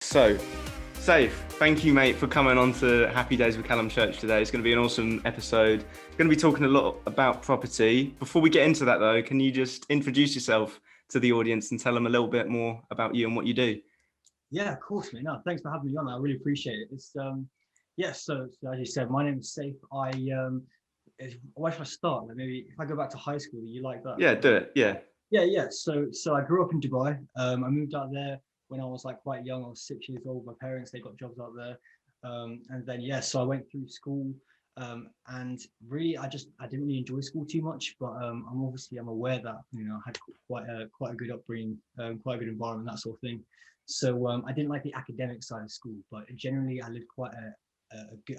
So, Saif, thank you, mate, for coming on to Happy Days with Callum Church today. It's going to be an awesome episode. Going to be talking a lot about property. Before we get into that, though, can you just introduce yourself to the audience and tell them a little bit more about you and what you do? Yeah, of course, mate. No, thanks for having me on. I really appreciate it. So as you said, my name is Saif. Where should I start? Like maybe if I go back to high school, you like that? Yeah, do it. Yeah. Yeah. So I grew up in Dubai. I moved out there when I was like quite young. I was 6 years old. My parents, they got jobs out there. And then so I went through school. And really, I didn't really enjoy school too much. But I'm aware that I had quite a good upbringing, quite a good environment, that sort of thing. So I didn't like the academic side of school, but generally I lived I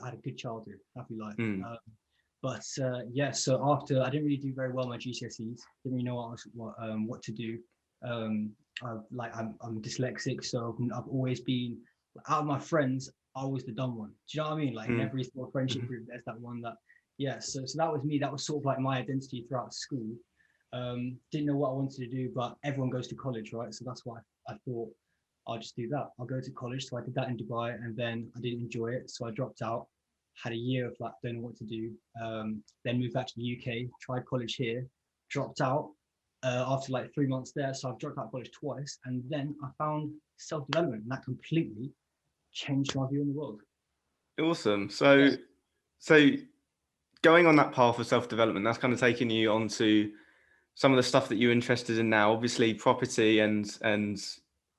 had a good childhood, happy life. Mm. So after I didn't really do very well in my GCSEs, didn't really know what to do. I'm dyslexic, so I've always been out of my friends. I was the dumb one. Do you know what I mean? Like in every sort of friendship group, there's that one that So that was me. That was sort of like my identity throughout school. Didn't know what I wanted to do, but everyone goes to college, right? So that's why I thought I'll just do that. I'll go to college. So I did that in Dubai, and then I didn't enjoy it. So I dropped out, had a year of like, don't know what to do. Then moved back to the UK, tried college here, dropped out after like 3 months there. So I've dropped out of college twice. And then I found self-development, and that completely changed my view on the world. Awesome. So going on that path of self-development, that's kind of taking you onto some of the stuff that you're interested in now. Obviously, property and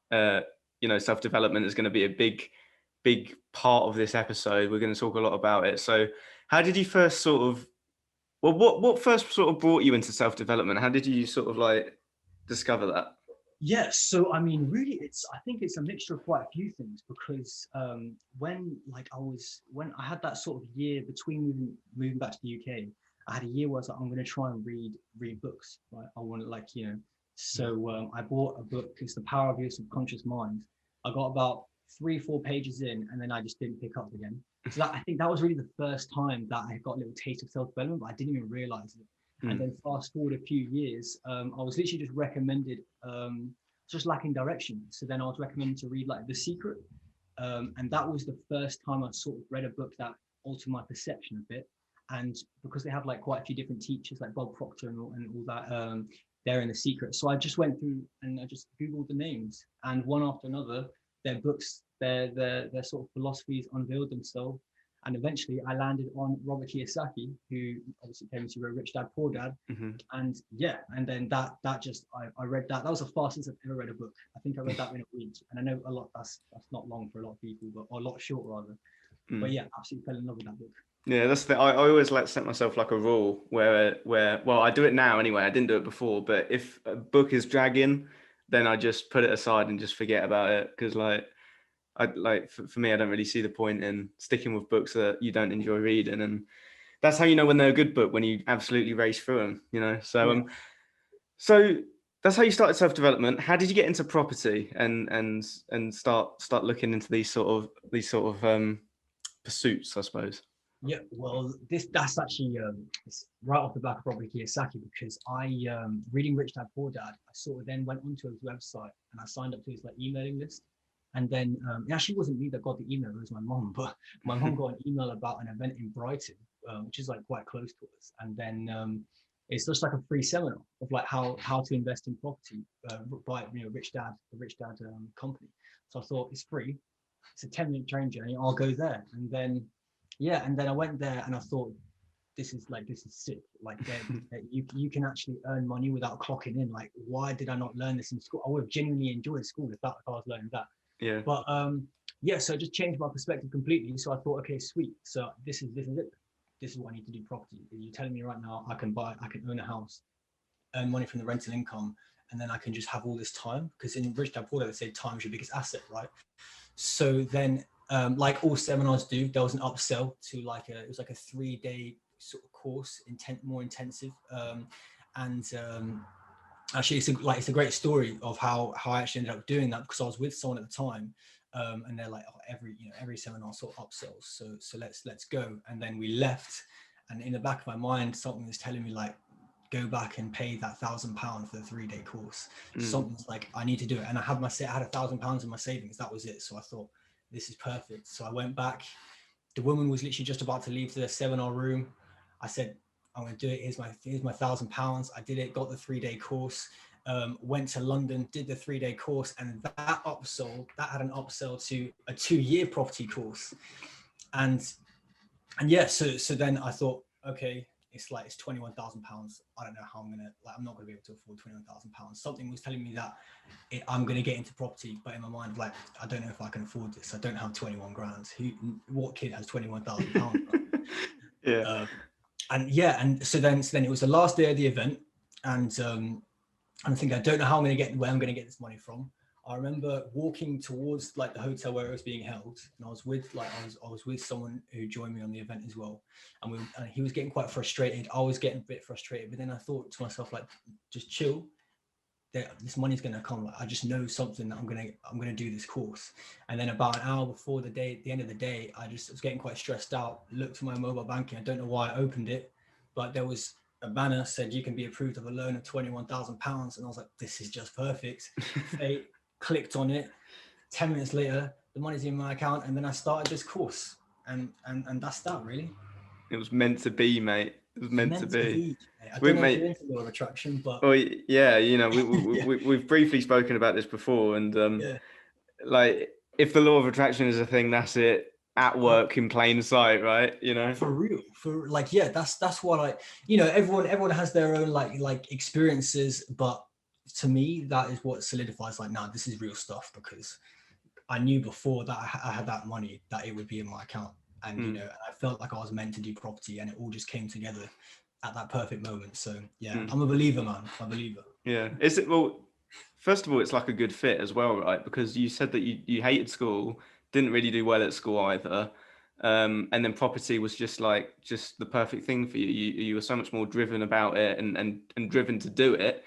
self-development is going to be a big part of this episode. We're going to talk a lot about it. So how did you first what first sort of brought you into self-development? How did you sort of like discover that? Yeah, so I mean, really, I think it's a mixture of quite a few things, because when I had that sort of year between moving back to the UK, I had a year where I was like, I'm going to try and read books, right? I want to I bought a book. It's The Power of Your Subconscious Mind. I got about 3-4 pages in, and then I just didn't pick up again. So I think that was really the first time that I got a little taste of self-development, but I didn't even realize it. And then fast forward a few years, I was literally just recommended, just lacking direction. So then I was recommended to read like The Secret. And that was the first time I sort of read a book that altered my perception a bit. And because they have like quite a few different teachers, like Bob Proctor and all that, they're in The Secret. So I just went through and I just Googled the names, and one after another, their books, their sort of philosophies unveiled themselves. And eventually I landed on Robert Kiyosaki, who obviously famous, who wrote Rich Dad, Poor Dad. And then I read that. That was the fastest I've ever read a book. I think I read that in a week. And I know a lot, that's not long for a lot of people, or a lot short rather. But yeah, absolutely fell in love with that book. Yeah, that's I always like set myself like a rule where well, I do it now anyway. I didn't do it before, but if a book is dragging, then I just put it aside and just forget about it, because for me, I don't really see the point in sticking with books that you don't enjoy reading, and that's how you know when they're a good book, when you absolutely race through them. So that's how you started self-development. How did you get into property and start looking into these sort of pursuits, I suppose? Yeah, well, that's actually it's right off the back of Robert Kiyosaki, because I reading Rich Dad Poor Dad, I sort of then went onto his website and I signed up to his like emailing list. And then it actually wasn't me that got the email, it was my mom. But my mom got an email about an event in Brighton, which is like quite close to us. And then it's just like a free seminar of like how to invest in property by Rich Dad, the Rich Dad company. So I thought, it's free, it's a 10-minute train journey, I'll go there. And then I went there and I thought, this is sick. Like you can actually earn money without clocking in. Like, why did I not learn this in school? I would have genuinely enjoyed school if I was learning that. Yeah. But so it just changed my perspective completely. So I thought, okay, sweet. So this is it. This is what I need to do property. You're telling me right now I can own a house, earn money from the rental income, and then I can just have all this time. Because in Rich Dad Poor Dad, they say time is your biggest asset, right? So then, like all seminars do, there was an upsell to it was like a 3-day sort of course, more intensive. Actually, it's a great story of how I actually ended up doing that, because I was with someone at the time, and they're like, oh, every seminar sort of upsells, so let's go. And then we left, and in the back of my mind, something was telling me like, go back and pay that £1,000 for the 3-day course. Mm. Something's like, I need to do it. And I had £1,000 in my savings. That was it. So I thought, this is perfect. So I went back. The woman was literally just about to leave to the seminar room. I said, I'm going to do it. Here's my £1,000. I did it, got the 3-day course, went to London, did the 3-day course. And that had an upsell to a 2-year property course. And yeah, so then I thought, okay, it's £21,000. I don't know how I'm not gonna be able to afford £21,000. Something was telling me that I'm gonna get into property, but in my mind, like, I don't know if I can afford this. I don't have 21 grand. What kid has £21,000? Yeah. And so then it was the last day of the event, and I'm thinking, I don't know where I'm gonna get this money from. I remember walking towards like the hotel where it was being held, and I was with someone who joined me on the event as well, and he was getting quite frustrated. I was getting a bit frustrated, but then I thought to myself, like, just chill. This money's gonna come. Like, I just know something that I'm gonna do this course. And then about an hour before the end of the day, I was getting quite stressed out. Looked at my mobile banking. I don't know why I opened it, but there was a banner said you can be approved of a loan of £21,000, and I was like, this is just perfect. Clicked on it. 10 minutes later, the money's in my account, and then I started this course, and that's that, really. It was meant to be, mate. It was meant to be. I don't know if you're into law of attraction, but yeah, we've briefly spoken about this before, and like, if the law of attraction is a thing, that's it, at work in plain sight, right? For real, that's what everyone has their own like experiences, but to me, that is what solidifies, like, nah, this is real stuff, because I knew before that I had that money, that it would be in my account. And, I felt like I was meant to do property, and it all just came together at that perfect moment. So yeah, I'm a believer, man. I'm a believer. Yeah. First of all, it's like a good fit as well, right? Because you said that you hated school, didn't really do well at school either. And then property was just the perfect thing for you. You were so much more driven about it, and driven to do it.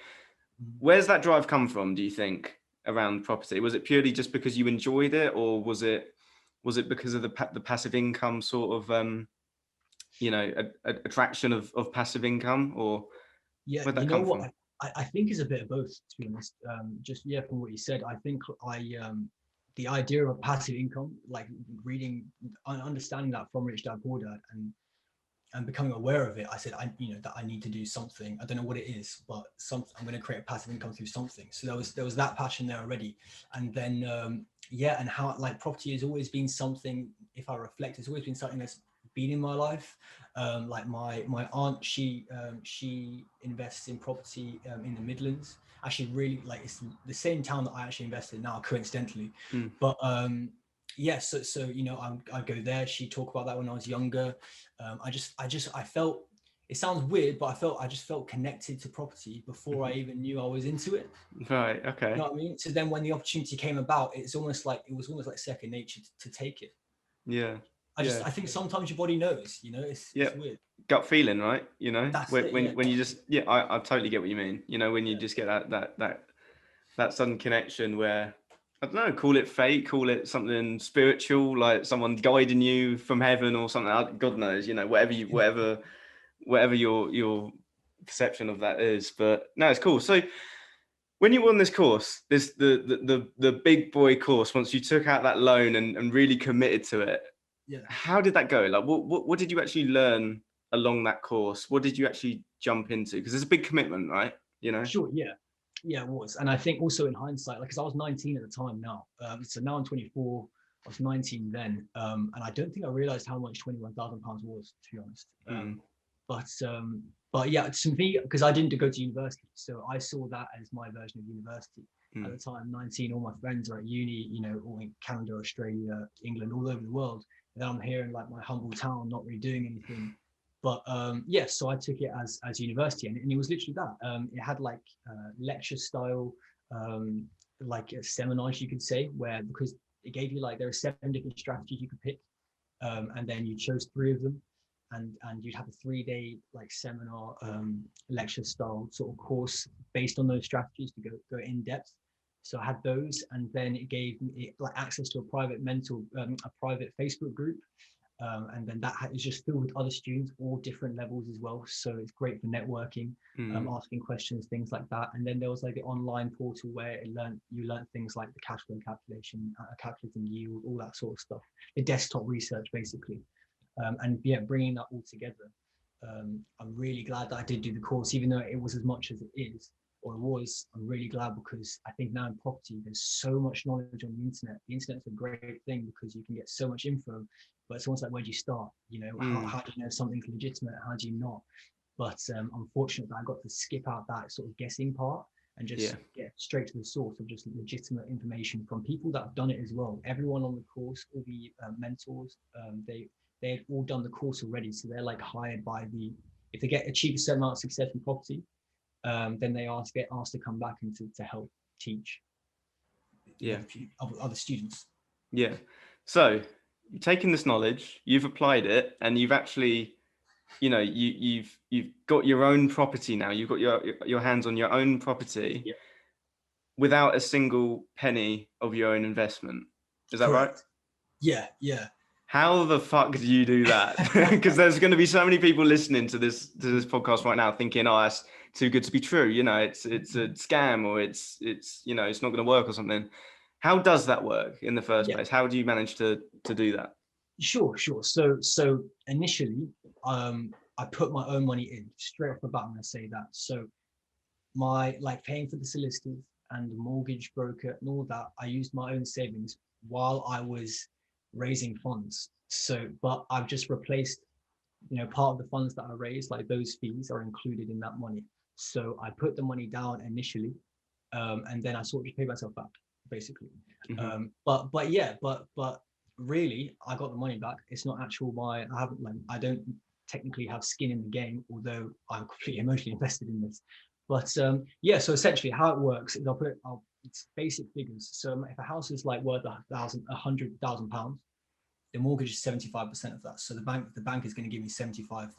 Where's that drive come from, do you think, around property? Was it purely just because you enjoyed it, or was it because of the passive income sort of attraction of passive income, or where'd that come from? I think is a bit of both, to be honest. From what you said, I think the idea of passive income, like reading, understanding that from Rich Dad Poor Dad, and becoming aware of it, I said, that I need to do something. I don't know what it is, but I'm going to create a passive income through something. So there was that passion there already. And then, and how, like, property has always been something, if I reflect, it's always been something that's been in my life. Like my aunt, she invests in property in the Midlands. Actually, really, like, it's the same town that I actually invested in now, coincidentally. But so I go there. She talked about that when I was younger. I felt, it sounds weird, but I just felt connected to property before I even knew I was into it. Right. Okay. You know what I mean? So then when the opportunity came about, it was almost like second nature to take it. Yeah. I think sometimes your body knows, it's weird. Gut feeling, right? That's when you just, I totally get what you mean. When you just get that sudden connection where, I don't know, call it fate, call it something spiritual, like someone guiding you from heaven or something. God knows, whatever your perception of that is. But no, it's cool. So when you won this course, the big boy course, once you took out that loan and really committed to it, how did that go? Like, what did you actually learn along that course? What did you actually jump into? Because it's a big commitment, right? Sure, yeah, it was. And I think also in hindsight, like, because I was 19 at the time now, so now I'm 24. I was 19 then, and I don't think I realized how much £21,000 was, to be honest. But yeah, to me, because I didn't go to university, so I saw that as my version of university. At the time, 19, all my friends are at uni, all in Canada, Australia, England, all over the world. And then I'm here in, like, my humble town, not really doing anything. But so I took it as university, and it was literally that. It had like lecture style, like seminars, you could say, because it gave you, like, there are 7 different strategies you could pick, and then you chose 3 of them, and you'd have a 3-day like seminar, lecture style sort of course based on those strategies to go in depth. So I had those, and then it gave me like access to a private Facebook group. And then that is just filled with other students, all different levels as well. So it's great for networking, asking questions, things like that. And then there was like the online portal where you learned things like the cash flow calculation, calculating yield, all that sort of stuff, the desktop research basically. And yeah, bringing that all together. I'm really glad that I did do the course, even though it was as much as it is, or it was. I'm really glad because I think now in property, there's so much knowledge on the internet. The internet's a great thing because you can get so much info, but it's almost like, where do you start? You know, how do you know something's legitimate? How do you not? But I'm fortunate that I got to skip out that sort of guessing part and just get straight to the source of just legitimate information from people that have done it as well. Everyone on the course, all the mentors, they've all done the course already, so they're like hired by if they achieve a certain amount of success in property, then they get asked to come back and to help teach other students. Yeah. So you've taken this knowledge, you've applied it, and you've actually, you know, you've got your own property now. You've got your hands on your own property without a single penny of your own investment. Is that right? Yeah. How the fuck do you do that? Because there's going to be so many people listening to this podcast right now thinking, oh, that's too good to be true. You know, it's a scam, or it's you know, it's not going to work or something. How does that work in the first place? How do you manage to do that? Sure. So initially, I put my own money in straight off the bat. I'm going to say that. So my paying for the solicitors and the mortgage broker and all that, I used my own savings while I was raising funds. So, but I've just replaced, part of the funds that I raised, like those fees are included in that money. So I put the money down initially, and then I sort of just paid myself back, basically. But really, I got the money back. It's not I don't technically have skin in the game, although I'm completely emotionally invested in this. But so essentially how it works is it's basic figures. So if a house is worth £100,000, the mortgage is 75% of that. So the bank is going to give me £75,000,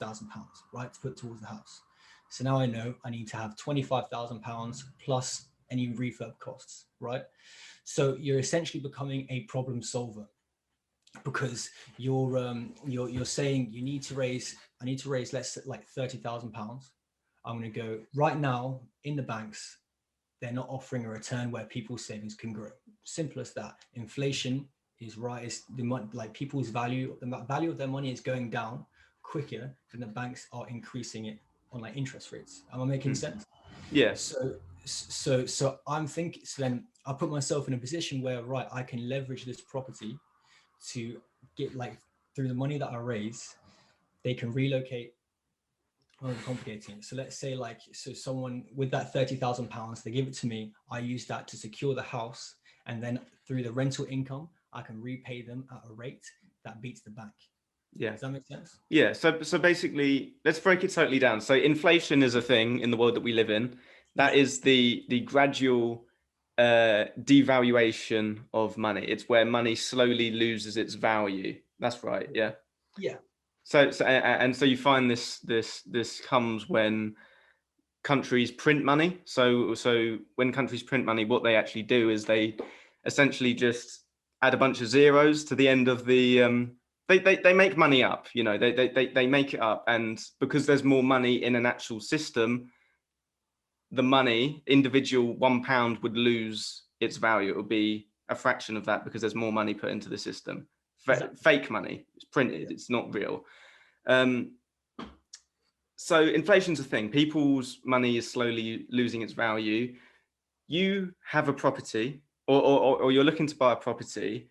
right, to put towards the house. So now I know I need to have £25,000 plus any refurb costs, right? So you're essentially becoming a problem solver, because you're saying I need to raise, let's say £30,000. I'm going to go right now in the banks. They're not offering a return where people's savings can grow. Simple as that. Inflation is people's value, the value of their money is going down quicker than the banks are increasing it on interest rates. Am I making sense? Yes. So I'm thinking. So then I put myself in a position where I can leverage this property to get through the money that I raise, they can relocate. Complicating. So let's say someone with that £30,000, they give it to me. I use that to secure the house, and then through the rental income, I can repay them at a rate that beats the bank. Yeah. Does that make sense? Yeah. So basically, let's break it totally down. So inflation is a thing in the world that we live in. That is the gradual devaluation of money. It's where money slowly loses its value. That's right. Yeah. Yeah. So you find this comes when countries print money. So when countries print money, what they actually do is they essentially just add a bunch of zeros to the end of the they make money up, they make it up, and because there's more money in an actual system, the money, individual £1 would lose its value. It would be a fraction of that because there's more money put into the system. Fake money, it's printed, it's not real. So inflation's a thing. People's money is slowly losing its value. You have a property, or you're looking to buy a property.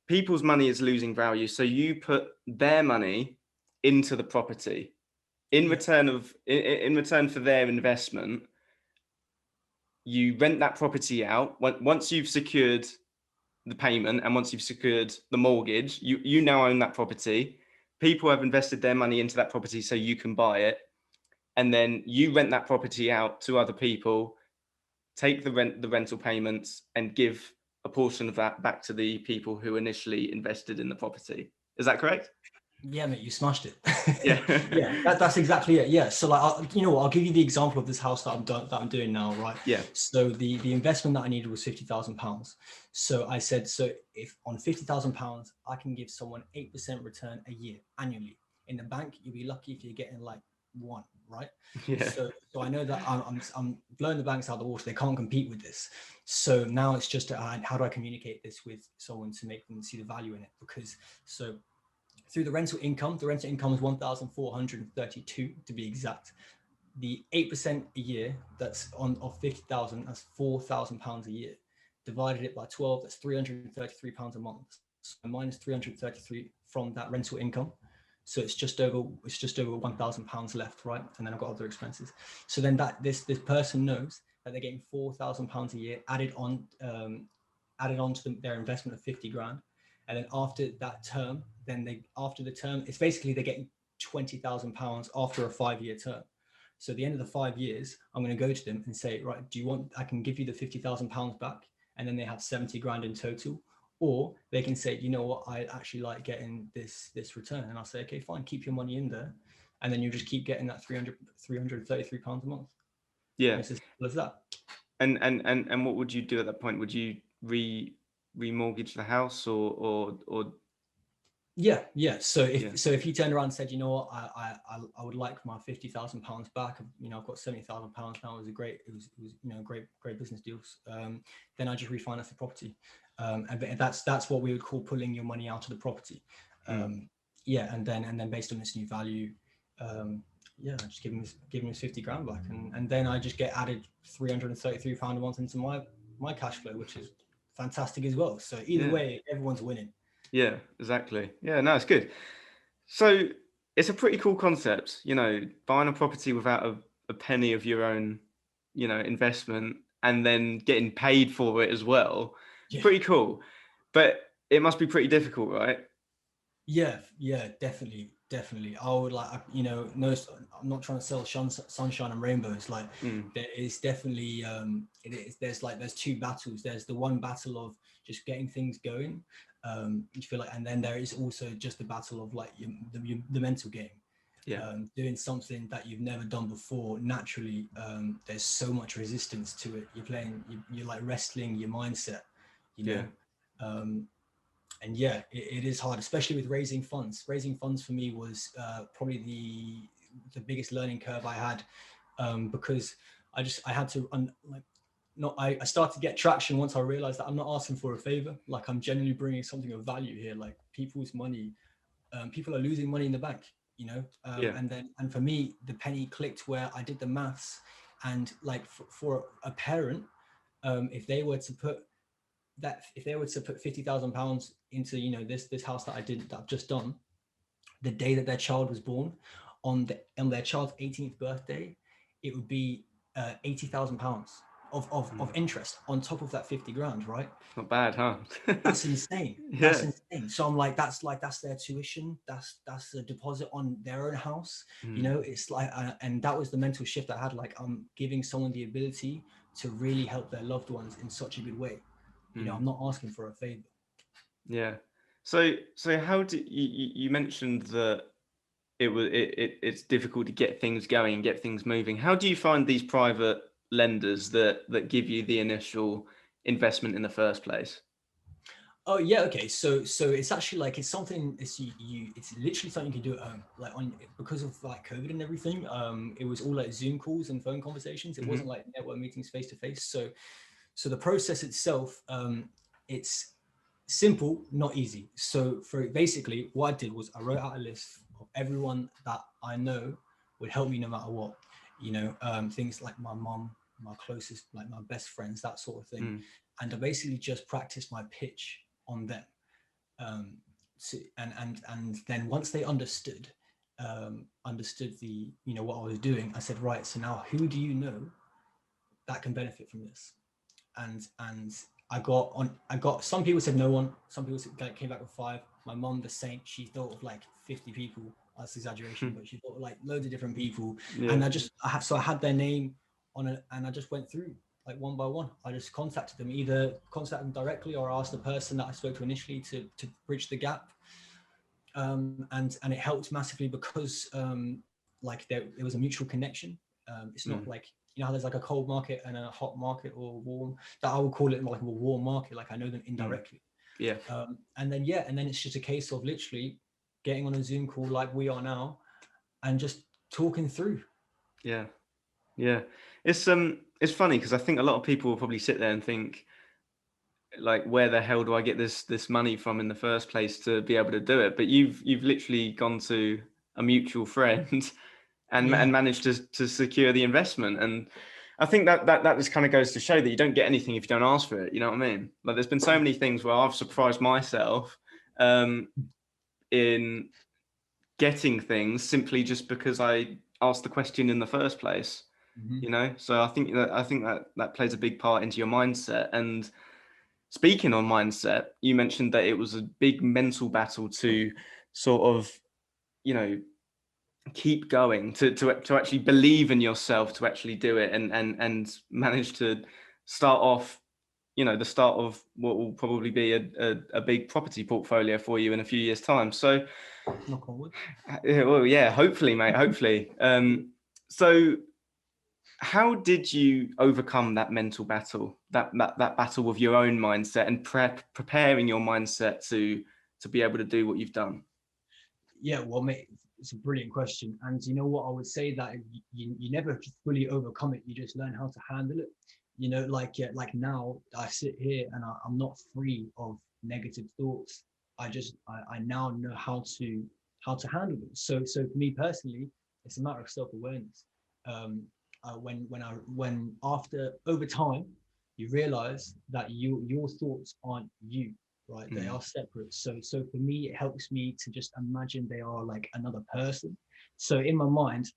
People's money is losing value, so you put their money into the property in return for their investment. You rent that property out. Once you've secured the payment and once you've secured the mortgage, you now own that property. People have invested their money into that property so you can buy it. And then you rent that property out to other people, take the rental payments, and give a portion of that back to the people who initially invested in the property. Is that correct? Yeah, mate, you smashed it. Yeah. Yeah, that's exactly it. Yeah. So like, you know what, I'll give you the example of this house that I'm doing now, right? Yeah. So the investment that I needed was £50,000. So I said, so if on £50,000, I can give someone 8% return a year annually. In the bank, you'll be lucky if you're getting like one, right? Yeah. So I know that I'm blowing the banks out of the water. They can't compete with this. So now it's just how do I communicate this with someone to make them see the value in it? Because so through the rental income is 1,432 to be exact. The 8% a year that's on of 50,000, that's £4,000 a year. Divided it by 12, that's £333 a month. So minus 333 from that rental income. So it's just over £1,000 left, right? And then I've got other expenses. So then that this person knows that they're getting £4,000 a year added on to their investment of 50 grand. And then after that term, after the term, it's basically they're getting £20,000 after a 5-year term. So at the end of the 5 years, I'm going to go to them and say, right, I can give you the £50,000 back. And then they have 70 grand in total. Or they can say, you know what, I actually like getting this return. And I'll say, okay, fine, keep your money in there. And then you just keep getting that £333 a month. Yeah. And it's as simple as that. And what would you do at that point? Would you remortgage the house or Yeah. So yeah. if you turned around and said, you know what, I would like my £50,000 back. You know, I've got £70,000 now. It was you know, great business deals. Then I just refinance the property. And that's what we would call pulling your money out of the property. Yeah, and then based on this new value, yeah, just give him his 50 grand back, and then I just get added £333 a month into my cash flow, which is fantastic as well. So either way, everyone's winning. Yeah, exactly. Yeah, no, it's good. So it's a pretty cool concept, you know, buying a property without a penny of your own, you know, investment and then getting paid for it as well. Yeah. Pretty cool. But it must be pretty difficult, right? Yeah, definitely. I would like, you know, no, I'm not trying to sell sunshine and rainbows. Like there is definitely, there's two battles. There's the one battle of just getting things going. You feel like, and then there is also just the battle of like the mental game. Yeah. Doing something that you've never done before. Naturally, there's so much resistance to it. You're like wrestling your mindset, you know. And yeah, it is hard, especially with raising funds. Raising funds for me was probably the biggest learning curve I had, because I had to I started to get traction once I realized that I'm not asking for a favor. Like I'm genuinely bringing something of value here. Like people's money, people are losing money in the bank, you know. And for me, the penny clicked where I did the maths, and like for a parent, if they were to put £50,000 into, you know, this house that I've just done, the day that their child was born, on their child's 18th birthday, it would be £80,000 of interest on top of that 50 grand, right? Not bad, huh? That's insane. That's insane. So I'm like, that's their tuition. That's a deposit on their own house. You know, it's like, and that was the mental shift I had. Like, I'm giving someone the ability to really help their loved ones in such a good way. You know, I'm not asking for a favor. Yeah. So how do you mentioned that it's difficult to get things going and get things moving. How do you find these private lenders that give you the initial investment in the first place? Oh yeah, okay. So it's actually like it's something. It's literally something you can do at home. Like because of like COVID and everything. It was all like Zoom calls and phone conversations. It wasn't like network meetings face to face. So the process itself, it's simple, not easy. So for basically what I did was I wrote out a list of everyone that I know would help me no matter what. You know, things like my mom, my closest, like my best friends, that sort of thing. And I basically just practiced my pitch on them. And then once they understood the, you know, what I was doing, I said, right, so now who do you know that can benefit from this? And I got some people said no one, some people came back with 5. My mom, the saint, she thought of like 50 people. That's exaggeration, but she thought of like loads of different people. And I had their name on it, and I just went through like one by one. I just contacted them, either contact them directly or ask the person that I spoke to initially to bridge the gap. And it helped massively because like there was a mutual connection. It's not like, you know how there's like a cold market and a hot market, or warm, that I would call it like a warm market, like I know them indirectly. Yeah. And then it's just a case of literally getting on a Zoom call like we are now and just talking through. Yeah. It's funny because I think a lot of people will probably sit there and think, like, where the hell do I get this money from in the first place to be able to do it? But you've literally gone to a mutual friend and managed to secure the investment. And I think that just kind of goes to show that you don't get anything if you don't ask for it. You know what I mean? Like, there's been so many things where I've surprised myself in getting things simply just because I asked the question in the first place. You know, so I think that plays a big part into your mindset. And speaking on mindset, you mentioned that it was a big mental battle to sort of, you know, keep going, to actually believe in yourself, to actually do it, and manage to start off, you know, the start of what will probably be a big property portfolio for you in a few years' time. So, well, yeah, hopefully, mate, hopefully. So how did you overcome that mental battle, that battle with your own mindset, and preparing your mindset to be able to do what you've done? Yeah, well, mate, it's a brilliant question. And you know what, I would say that you never fully overcome it. You just learn how to handle it. You know, like now I sit here and I'm not free of negative thoughts. I now know how to handle them. So for me personally, it's a matter of self-awareness. When after over time, you realize that your thoughts aren't you, right? They are separate. So for me, it helps me to just imagine they are like another person. So in my mind,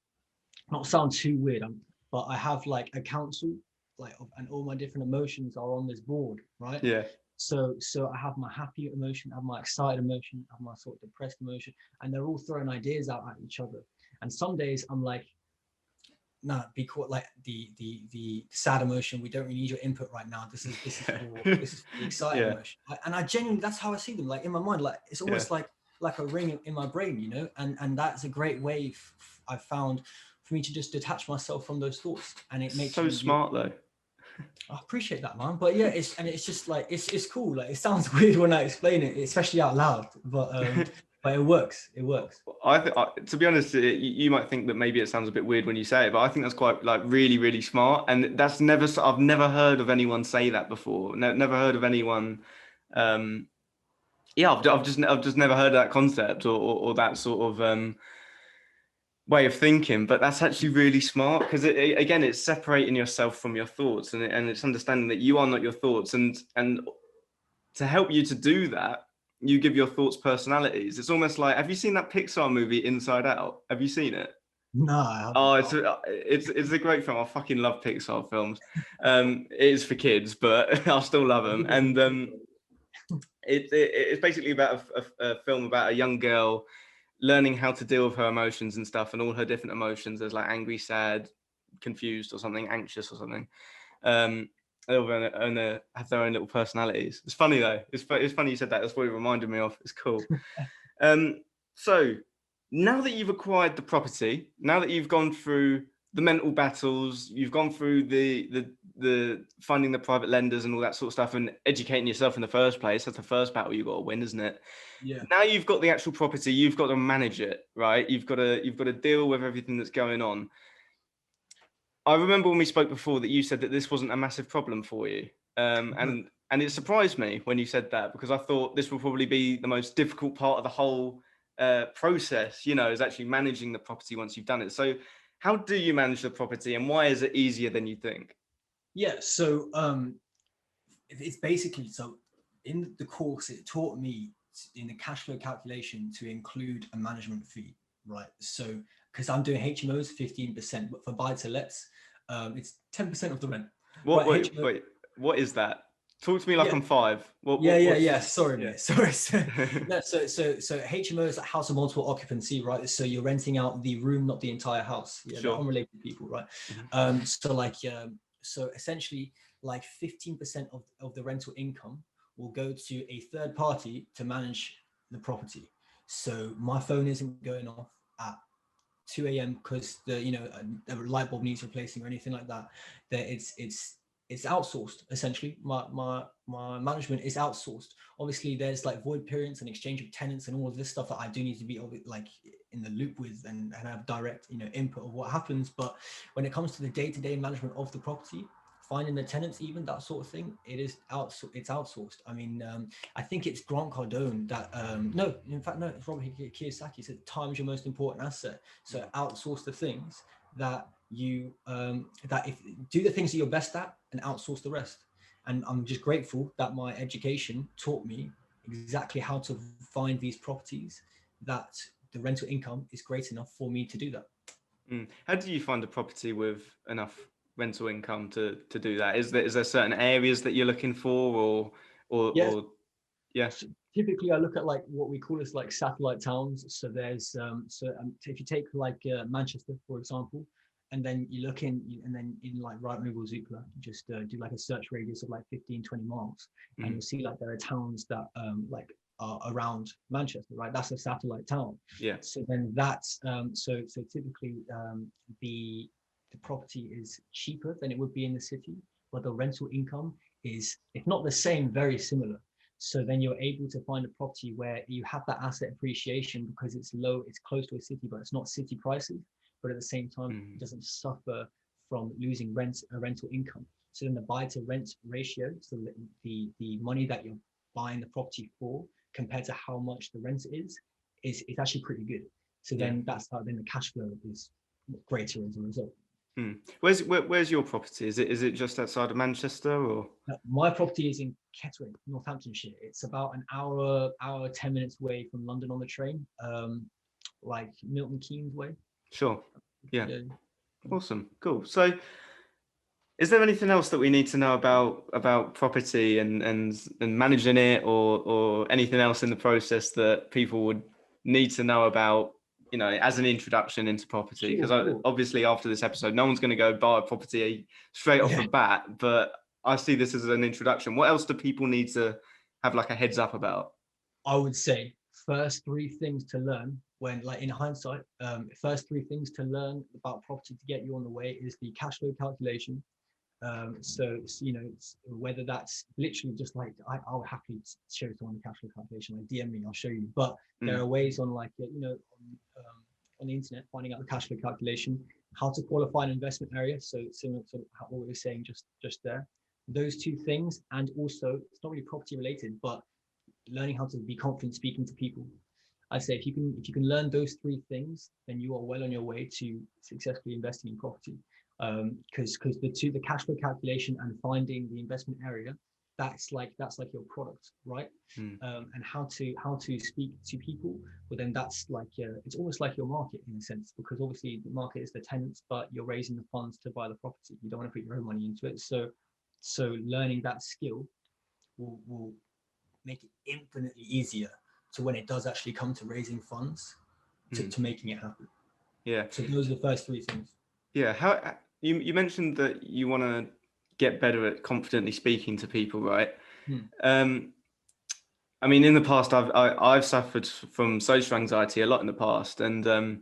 not sound too weird, but I have like a council, like, and all my different emotions are on this board, right? Yeah. So I have my happy emotion, I have my excited emotion, I have my sort of depressed emotion, and they're all throwing ideas out at each other. And some days I'm like, nah, be caught like the sad emotion. We don't really need your input right now. This is for the excited emotion. And I genuinely, that's how I see them. Like in my mind, like it's almost like a ring in my brain, you know. And that's a great way I've found for me to just detach myself from those thoughts. And it makes so smart though. I appreciate that, man. But yeah, it's just like it's cool. Like it sounds weird when I explain it, especially out loud. But it works. It works. To be honest, you might think that maybe it sounds a bit weird when you say it, but I think that's quite like really, really smart. And that's I've never heard of anyone say that before. Never heard of anyone. I've just never heard of that concept or that sort of way of thinking. But that's actually really smart because again, it's separating yourself from your thoughts, and it's understanding that you are not your thoughts, and to help you to do that, you give your thoughts personalities. It's almost like, have you seen that Pixar movie Inside Out? Have you seen it? No. Oh, it's a great film. I fucking love Pixar films. It is for kids, but I still love them. And it's basically about a film about a young girl learning how to deal with her emotions and stuff, and all her different emotions. There's like angry, sad, confused, or something, anxious, or something. They all have their own little personalities. It's funny though. It's funny you said that. That's what it reminded me of. It's cool. So now that you've acquired the property, now that you've gone through the mental battles, you've gone through the finding the private lenders and all that sort of stuff, and educating yourself in the first place. That's the first battle you've got to win, isn't it? Yeah. Now you've got the actual property. You've got to manage it, right? You've got to deal with everything that's going on. I remember when we spoke before that you said that this wasn't a massive problem for you. And it surprised me when you said that, because I thought this will probably be the most difficult part of the whole process, you know, is actually managing the property once you've done it. So how do you manage the property, and why is it easier than you think? Yeah, so it's basically, so in the course, it taught me in the cash flow calculation to include a management fee, right? So because I'm doing HMOs 15%, but for buy to lets, it's 10% of the rent. Wait, what is that? Talk to me like I'm five. Sorry, mate. Sorry. No, so HMO is a house of multiple occupancy, right? So you're renting out the room, not the entire house. Yeah, sure. Unrelated people, right? Mm-hmm. So essentially, like 15% of the rental income will go to a third party to manage the property. So my phone isn't going off at 2 a.m. because a light bulb needs replacing or anything like that. That it's outsourced essentially. My management is outsourced. Obviously, there's like void periods and exchange of tenants and all of this stuff that I do need to be like in the loop with and have direct input of what happens. But when it comes to the day-to-day management of the property, finding the tenants, even that sort of thing, it's outsourced. I mean, I think it's Grant Cardone that no, in fact no, it's Robert Kiyosaki said time is your most important asset. So outsource the things that you that if do the things that you're best at and outsource the rest. And I'm just grateful that my education taught me exactly how to find these properties that the rental income is great enough for me to do that. How do you find a property with enough rental income to do that? Is there certain areas that you're looking for, Yes. or yeah? So typically, I look at like what we call as like satellite towns. So there's if you take like Manchester, for example, and then you look and then in like Rightmove or Zoopla, just do like a search radius of like 15, 20 miles, and you'll see like there are towns that like are around Manchester, right? That's a satellite town. Yeah. So then that's so typically the property is cheaper than it would be in the city, but the rental income is, if not the same, very similar. So then you're able to find a property where you have that asset appreciation because it's low, it's close to a city, but it's not city prices. But at the same time, it doesn't suffer from losing rental income. So then the buy to rent ratio, so the money that you're buying the property for compared to how much the rent is actually pretty good. So then that's how then the cash flow is greater as a result. Where's your property? Is it just outside of Manchester, or? My property is in Kettwig, Northamptonshire. It's about an hour 10 minutes away from London on the train, like Milton Keynes way. Sure. Yeah. Awesome. Cool. So, is there anything else that we need to know about property and managing it, or anything else in the process that people would need to know about, as an introduction into property? Because obviously after this episode, no one's going to go buy a property straight off the bat, but I see this as an introduction. What else do people need to have like a heads up about? I would say first three things to learn when, like in hindsight, first three things to learn about property to get you on the way is the cash flow calculation. So whether that's literally just like I'll happily show someone the cash flow calculation, like DM me, I'll show you. But there are ways on like on the internet finding out the cash flow calculation, how to qualify an investment area. So similar to what we were saying just there. Those two things, and also it's not really property related, but learning how to be confident speaking to people. I say if you can learn those three things, then you are well on your way to successfully investing in property. Because the cash flow calculation and finding the investment area, that's like your product, right? And how to speak to people, well then that's like it's almost like your market in a sense, because obviously the market is the tenants, but you're raising the funds to buy the property. You don't want to put your own money into it. So learning that skill will make it infinitely easier to when it does actually come to raising funds to making it happen. Yeah. So those are the first three things. Yeah. How you mentioned that you want to get better at confidently speaking to people, right? I mean, in the past, I've suffered from social anxiety a lot in the past, and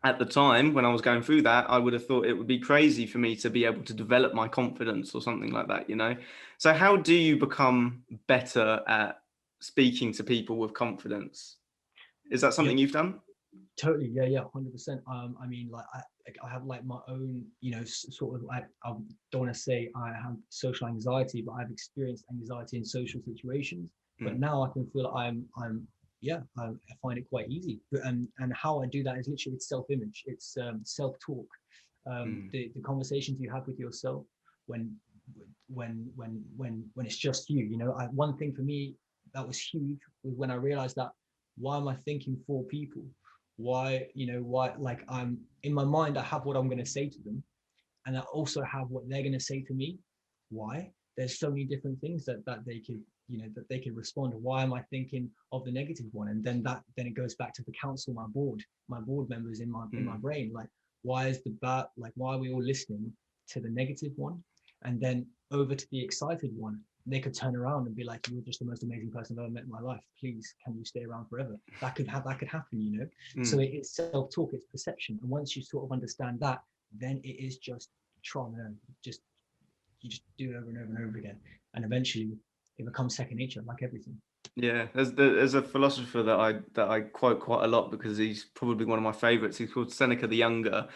at the time when I was going through that, I would have thought it would be crazy for me to be able to develop my confidence or something like that, So how do you become better at speaking to people with confidence? Is that something you've done? Totally. Yeah. 100%. I mean, like I have like my own, sort of like, I don't want to say I have social anxiety, but I've experienced anxiety in social situations. But now I can feel I find it quite easy. And how I do that is literally it's self-image, it's self-talk, the conversations you have with yourself when it's just you. One thing for me that was huge was when I realized that why am I thinking for people? Why like I'm in my mind, I have what I'm going to say to them, and I also have what they're going to say to me. Why? There's so many different things that they could that they could respond to. Why am I thinking of the negative one? And then it goes back to the council, my board members in my brain. Like, why is why are we all listening to the negative one? And then over to the excited one. they could turn around and be like, "You're just the most amazing person I've ever met in my life. Please, can you stay around forever?" That could happen, you know. So it's self-talk, it's perception, and once you sort of understand that, then it is just trial and error. You just do it over and over and over again, and eventually it becomes second nature, like everything. Yeah, there's a philosopher that I quote quite a lot because he's probably one of my favorites. He's called Seneca the Younger.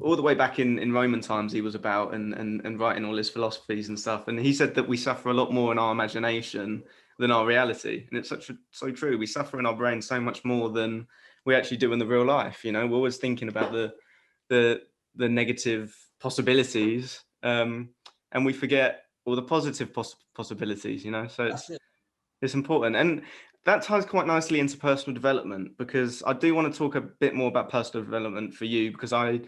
All the way back in Roman times, he was about and writing all his philosophies and stuff. And he said that we suffer a lot more in our imagination than our reality, and it's so true. We suffer in our brain so much more than we actually do in the real life. You know, we're always thinking about the the negative possibilities, and we forget all the positive possibilities. You know, so That's it. it's important. And that ties quite nicely into personal development, because I do want to talk a bit more about personal development for you, because I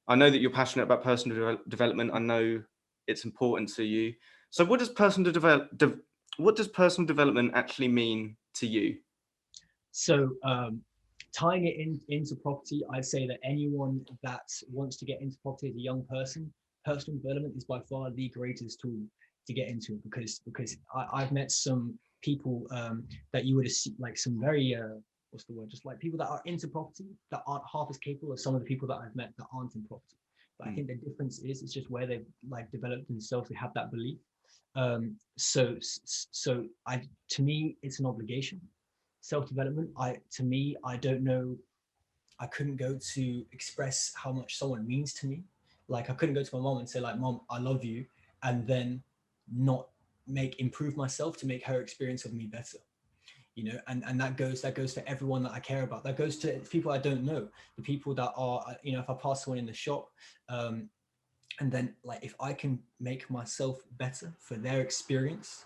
know that you're passionate about personal development. I know it's important to you. So what does personal development actually mean to you? So tying it into property, I'd say that anyone that wants to get into property as a young person, personal development is by far the greatest tool to get into it, because I've met some people that you would see, like some very what's the word, just like people that are into property that aren't half as capable as some of the people that I've met that aren't in property. But I think the difference is it's just where they've like developed themselves, they have that belief. So I, to me, it's an obligation. Self-development, I don't know, I couldn't go to express how much someone means to me. Like I couldn't go to my mom and say like, "Mom, I love you," and then not improve myself to make her experience of me better. You know, and that goes for everyone that I care about. That goes to people I don't know, the people that are, you know, if I pass someone in the shop, and then like if I can make myself better for their experience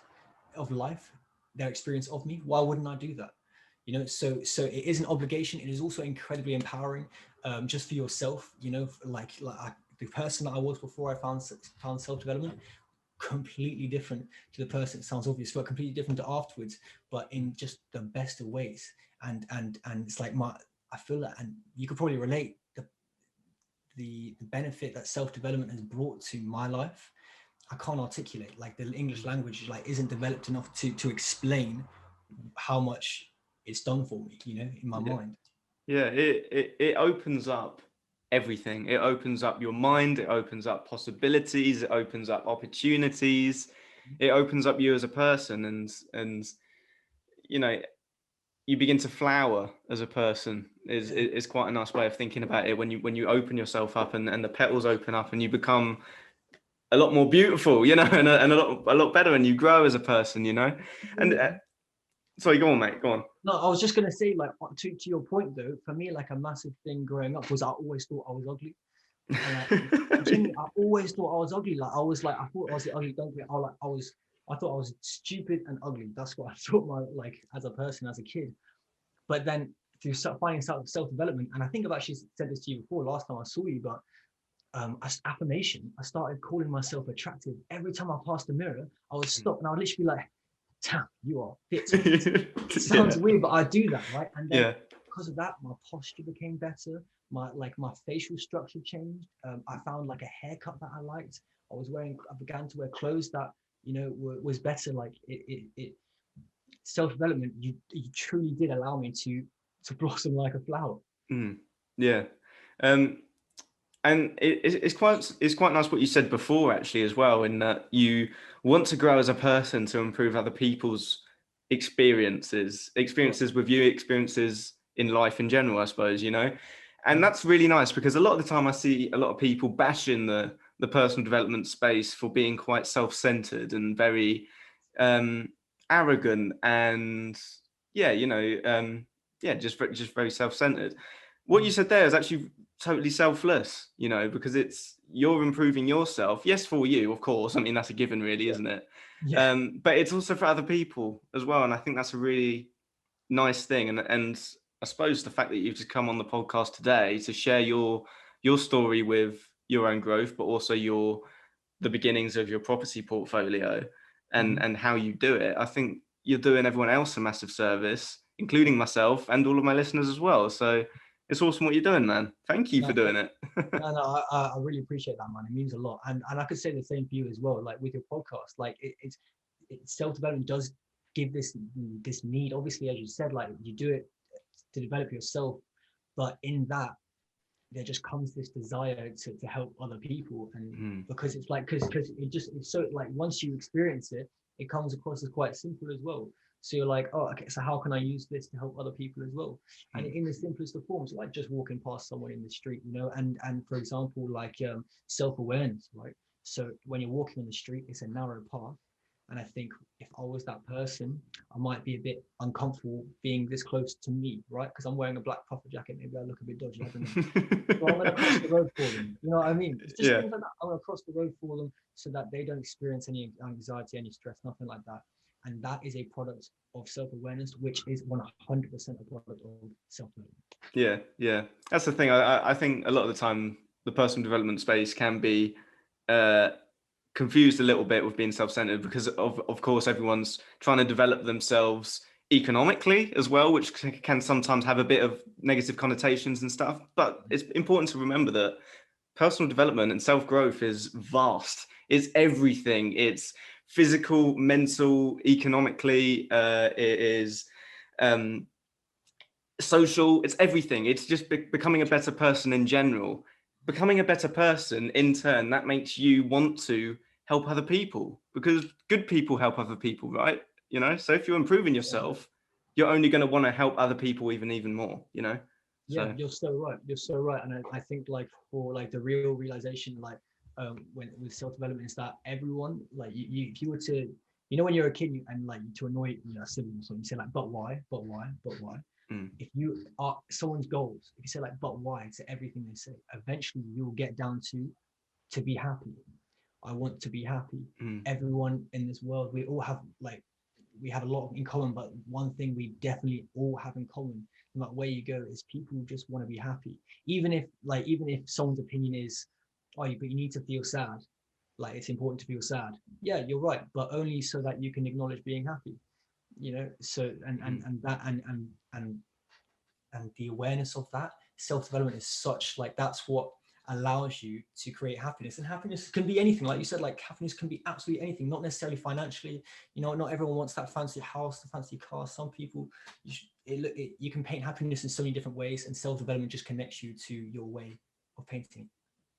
of life, their experience of me, why wouldn't I do that? You know, so it is an obligation. It is also incredibly empowering, just for yourself. You know, the person that I was before I found self-development, completely different to the person. It sounds obvious, but completely different to afterwards, but in just the best of ways. And it's like I feel that, and you could probably relate the benefit that self-development has brought to my life. I can't articulate. Like the English language like isn't developed enough to explain how much it's done for me, you know, in my Yeah. mind. Yeah, it opens up everything. It opens up your mind, it opens up possibilities, it opens up opportunities, it opens up you as a person, and you know, you begin to flower as a person is quite a nice way of thinking about it, when you open yourself up, and the petals open up and you become a lot more beautiful, you know, and a lot better, and you grow as a person, you know. And sorry, go on, mate, go on. No, I was just gonna say, like, to your point though, for me, like a massive thing growing up was I always thought I was ugly. And like, genuinely, I always thought I was ugly. Like I was like, I thought I was the ugly donkey. I thought I was stupid and ugly. That's what I thought my like as a person, as a kid. But then through finding self-development, and I think I've actually said this to you before last time I saw you, but affirmation, I started calling myself attractive. Every time I passed the mirror, I would stop and I would literally be like, "Tam, you are fit." It sounds weird, but I do that, right? And then Yeah. because of that, my posture became better. My facial structure changed. I found like a haircut that I liked. I began to wear clothes that, you know, was better. Like it self-development, you truly did allow me to blossom like a flower. Yeah. Um, and it's quite nice what you said before, actually, as well, in that you want to grow as a person to improve other people's Yeah. experiences with you, experiences in life in general, I suppose, you know. And that's really nice, because a lot of the time I see a lot of people bashing the personal development space for being quite self-centered and very arrogant, and yeah, you know, yeah, just very self-centered. What you said there is actually totally selfless, you know, because you're improving yourself. Yes, for you, of course. I mean, that's a given, really, Yeah. isn't it? Yeah. But it's also for other people as well. And I think that's a really nice thing. And I suppose the fact that you've just come on the podcast today to share your story with your own growth, but also the beginnings of your property portfolio, Mhm. and how you do it, I think you're doing everyone else a massive service, including myself and all of my listeners as well. So it's awesome what you're doing, man. Thank you for No, doing it. no, I really appreciate that, man. It means a lot, and I could say the same for you as well. Like with your podcast, like it's self-development does give this need. Obviously, as you said, like you do it to develop yourself, but in that there just comes this desire to help other people. And because it's like because it's so like once you experience it, it comes across as quite simple as well. So you're like, oh, okay, so how can I use this to help other people as well? And in the simplest of forms, like just walking past someone in the street, you know, and for example, like self-awareness, right? So when you're walking on the street, it's a narrow path. And I think if I was that person, I might be a bit uncomfortable being this close to me, right? Because I'm wearing a black puffer jacket. Maybe I look a bit dodgy. I don't know. So I'm going to cross the road for them. You know what I mean? It's just things like that. I'm going to cross the road for them so that they don't experience any anxiety, any stress, nothing like that. And that is a product of self-awareness, which is 100% a product of self-development. Yeah. That's the thing. I think a lot of the time the personal development space can be confused a little bit with being self-centered, because of course everyone's trying to develop themselves economically as well, which can sometimes have a bit of negative connotations and stuff. But it's important to remember that personal development and self-growth is vast. It's everything. It's physical, mental, economically. It is social. It's everything. It's just becoming a better person in general. Becoming a better person in turn, that makes you want to help other people, because good people help other people, right? You know, so if you're improving yourself, you're only going to want to help other people even more, you know. Yeah, you're so right. And I think like for like the real realization, like when with self-development, is that everyone, like you if you were to, you know, when you're a kid and like to annoy, you know, siblings, so you say like, but why? If you are someone's goals, if you say like, but why to everything they say, eventually you'll get down to be happy. I want to be happy. Everyone in this world, we all have like, we have a lot in common, but one thing we definitely all have in common, no matter where you go, is people just want to be happy. Even if someone's opinion is, oh, but you need to feel sad. Like it's important to feel sad. Yeah, you're right, but only so that you can acknowledge being happy. You know, so and the awareness of that self-development is such, like that's what allows you to create happiness. And happiness can be anything, like you said, like happiness can be absolutely anything, not necessarily financially. You know, not everyone wants that fancy house, the fancy car. Some people, you can paint happiness in so many different ways, and self-development just connects you to your way of painting.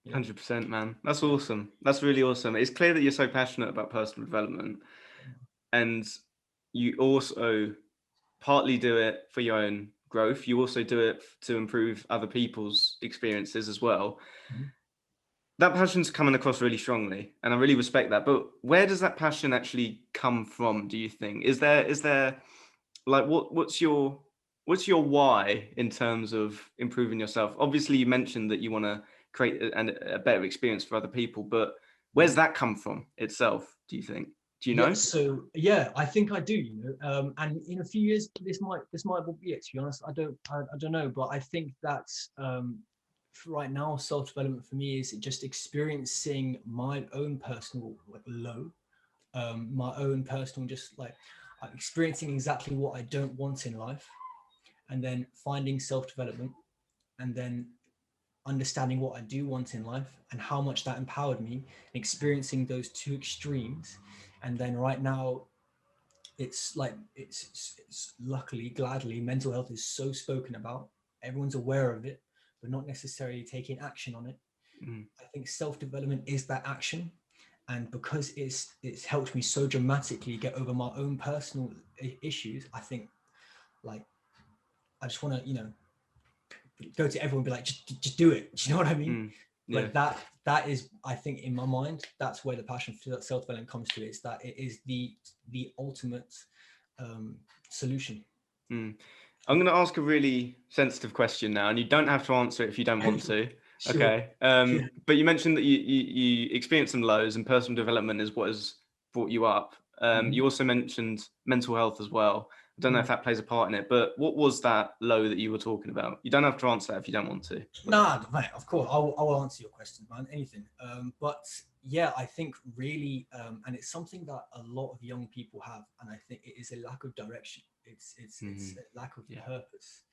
100%, man. That's awesome. That's really awesome. It's clear that you're so passionate about personal development, and you also partly do it for your own growth. You also do it to improve other people's experiences as well. That passion's coming across really strongly, and I really respect that. But where does that passion actually come from, do you think? Is there like what's your why in terms of improving yourself? Obviously you mentioned that you want to create a better experience for other people, but where's that come from itself, do you think? Do you know? So yeah, I think I do, you know, and in a few years this might be it, to be honest. I don't know, but I think that right now self-development for me is just experiencing my own personal low, my own personal, just like experiencing exactly what I don't want in life, and then finding self-development, and then understanding what I do want in life and how much that empowered me, experiencing those two extremes. And then right now it's like it's luckily, gladly, mental health is so spoken about, everyone's aware of it, but not necessarily taking action on it. I think self-development is that action, and because it's helped me so dramatically get over my own personal issues, I think like I just want to, you know, go to everyone and be like, just do it. Do you know what I mean? Like that is, I think in my mind, that's where the passion for self-development comes to. It's that it is the ultimate solution. I'm going to ask a really sensitive question now, and you don't have to answer it if you don't want to. Sure. Okay. But you mentioned that you experienced some lows, and personal development is what has brought you up. You also mentioned mental health as well. I don't know if that plays a part in it, but what was that low that you were talking about? You don't have to answer that if you don't want to. Nah, mate, of course, I will answer your question, man, anything. But yeah, I think really, and it's something that a lot of young people have, and I think it is a lack of direction. It's a lack of purpose.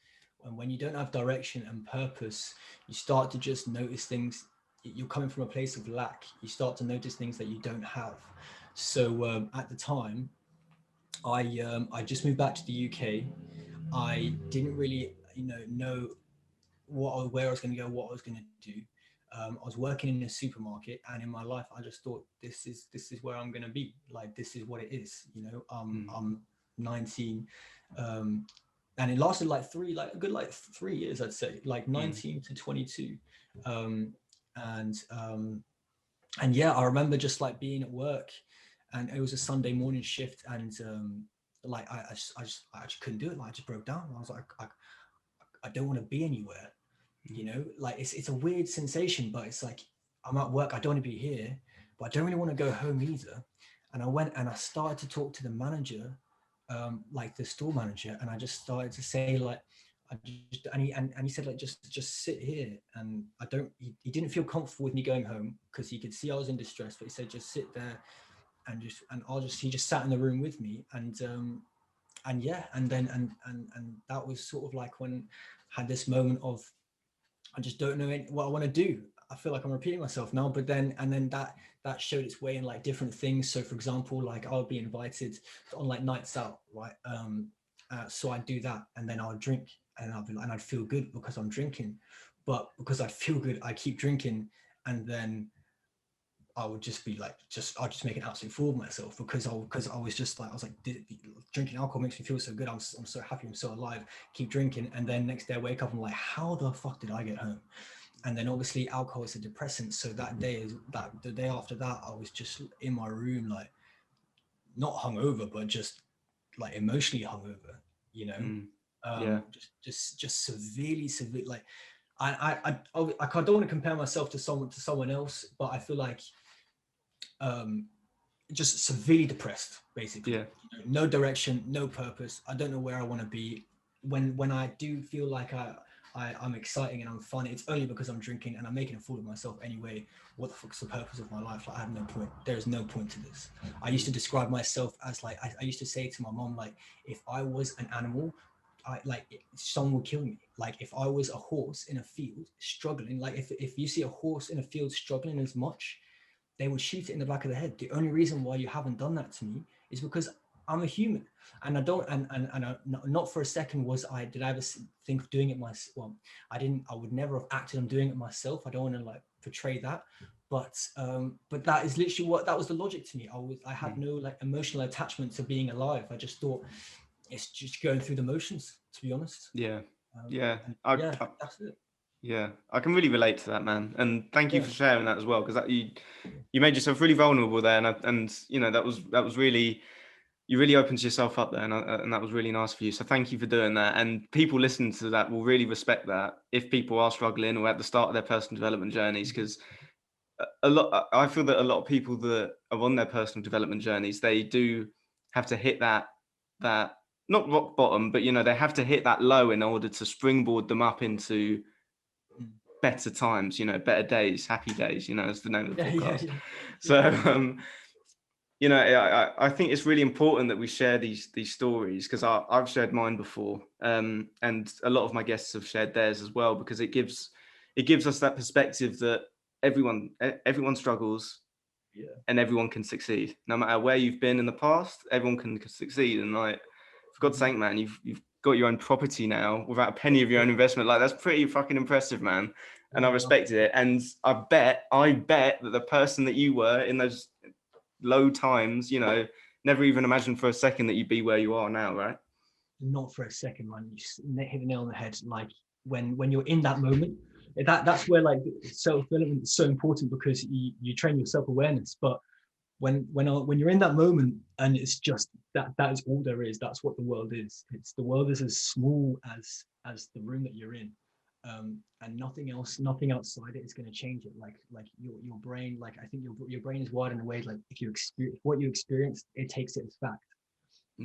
And when you don't have direction and purpose, you start to just notice things you're coming from a place of lack, you start to notice things that you don't have. So at the time, I just moved back to the UK. I didn't really, know where I was going to go, what I was going to do. I was working in a supermarket, and in my life, I just thought this is where I'm going to be. Like, this is what it is. I'm 19, and it lasted like a good 3 years, I'd say, like 19 to 22, and yeah, I remember just like being at work, and it was a Sunday morning shift, and like I just couldn't do it. Like, I just broke down. I was like, I don't want to be anywhere. Like, it's a weird sensation, but it's like, I'm at work, I don't want to be here, but I don't really want to go home either. And I went and I started to talk to the manager, like the store manager, and I just started to say, like, and he said, like, just sit here. And he didn't feel comfortable with me going home because he could see I was in distress, but he said, just sit there, he just sat in the room with me. And yeah, and then and that was sort of like when I had this moment of, I just don't know what I want to do. I feel like I'm repeating myself now, but then that showed its way in like different things. So for example, like, I would be invited on like nights out, right? So I'd do that, and then I would drink, and I'd feel good because I'm drinking, but because I feel good, I keep drinking, and then I would just be like, I'll just make an absolute fool of myself because I was just like, I was like, drinking alcohol makes me feel so good. I'm so happy. I'm so alive. Keep drinking. And then next day I wake up, I'm like, how the fuck did I get home? And then obviously alcohol is a depressant. So the day after that, I was just in my room, like, not hungover, but just like emotionally hungover, Yeah. just severely, like, I don't want to compare myself to someone else, but I feel like, just severely depressed, basically. Yeah. No direction, no purpose. I don't know where I want to be. When I do feel like I'm exciting and I'm fun, it's only because I'm drinking and I'm making a fool of myself anyway. What the fuck's the purpose of my life? Like, I have no point. There is no point to this. I used to describe myself as like, I used to say to my mom, like, if I was an animal, someone would kill me. Like, if I was a horse in a field struggling, like, if you see a horse in a field struggling as much, they would shoot it in the back of the head. The only reason why you haven't done that to me is because I'm a human, and I don't, not for a second did I ever think of doing it myself. Well, I didn't. I would never have acted on doing it myself. I don't want to like portray that, but that is literally that was the logic to me. I had no like emotional attachment to being alive. I just thought it's just going through the motions, to be honest. Yeah. Yeah. That's it. Yeah, I can really relate to that, man, and thank you Yeah. for sharing that as well, because that you made yourself really vulnerable there, and that was really, you really opened yourself up there, and that was really nice for you. So thank you for doing that, and people listening to that will really respect that if people are struggling or at the start of their personal development journeys, because I feel that a lot of people that are on their personal development journeys, they do have to hit that not rock bottom, but they have to hit that low in order to springboard them up into better times, better days, happy days, as the name of the podcast. So, I think it's really important that we share these stories, because I've shared mine before, and a lot of my guests have shared theirs as well, because it gives us that perspective that everyone struggles, and everyone can succeed, no matter where you've been in the past. Everyone can succeed, and like, for God's sake, man, you've got your own property now without a penny of your own investment. Like, that's pretty fucking impressive, man. And I respected it. And I bet that the person that you were in those low times, never even imagined for a second that you'd be where you are now, right? Not for a second, man. You hit the nail on the head. Like, when you're in that moment, that's where like self-development is so important, because you train your self-awareness. But when you're in that moment, and it's just that is all there is. That's what the world is. The world is as small as the room that you're in, and nothing outside it is going to change it. Like your brain, like, I think your brain is wired in a way, like, if you experience what you experience, it takes it as fact.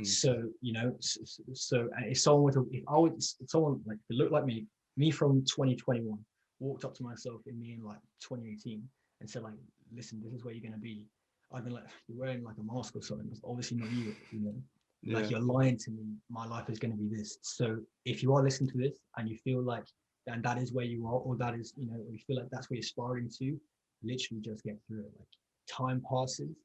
So so if someone like, if it looked like me from 2021 walked up to myself in me in like 2018 and said, like, listen, this is where you're going to be, I'd be like, you're wearing like a mask or something. It's obviously not you, like, you're lying to me. My life is going to be this. So if you are listening to this and you feel like and that is where you are, or that is, you know, or you feel like that's where you're aspiring to, literally just get through it. Like, time passes.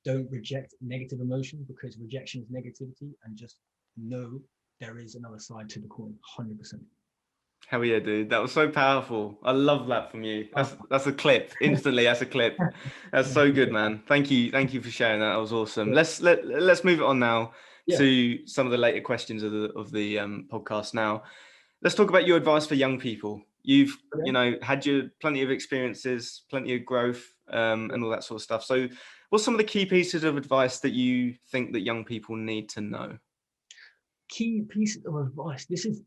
Don't reject negative emotion, because rejection is negativity, and just know there is another side to the coin. 100%. Hell yeah, dude. That was so powerful. I love that from you. That's a clip. Instantly, that's a clip. That's so good, man. Thank you. Thank you for sharing that. That was awesome. Let's move it on now Yeah. to some of the later questions of the podcast now. Let's talk about your advice for young people. You've, you know, had your plenty of experiences, plenty of growth, and all that sort of stuff. So what's some of the key pieces of advice that you think that young people need to know? Key pieces of advice. This is,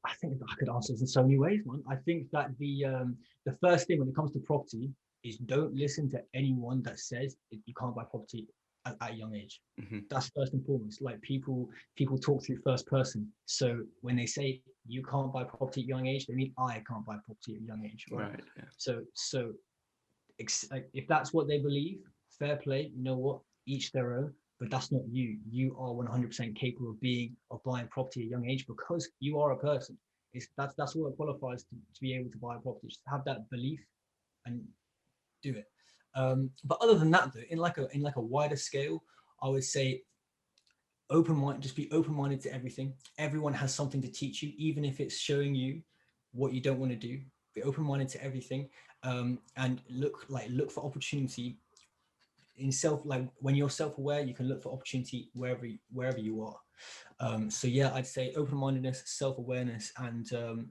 I think I could answer this in so many ways, man. I think that the first thing when it comes to property is, don't listen to anyone that says you can't buy property at a young age. Mm-hmm. That's first and foremost. Like, people talk through first person. So when they say you can't buy property at a young age, they mean I can't buy property at a young age, right? Right. Yeah. So if that's what they believe, fair play. You know what? Each their own. But that's not you. You are 100% capable of buying property at a young age, because you are a person. That's what qualifies to be able to buy a property. Just have that belief and do it. But other than that, though, in like a wider scale, I would say just be open-minded to everything. Everyone has something to teach you, even if it's showing you what you don't want to do. Be open-minded to everything, and look for opportunity in like when you're self-aware, you can look for opportunity wherever you are. So yeah, I'd say open-mindedness, self-awareness, and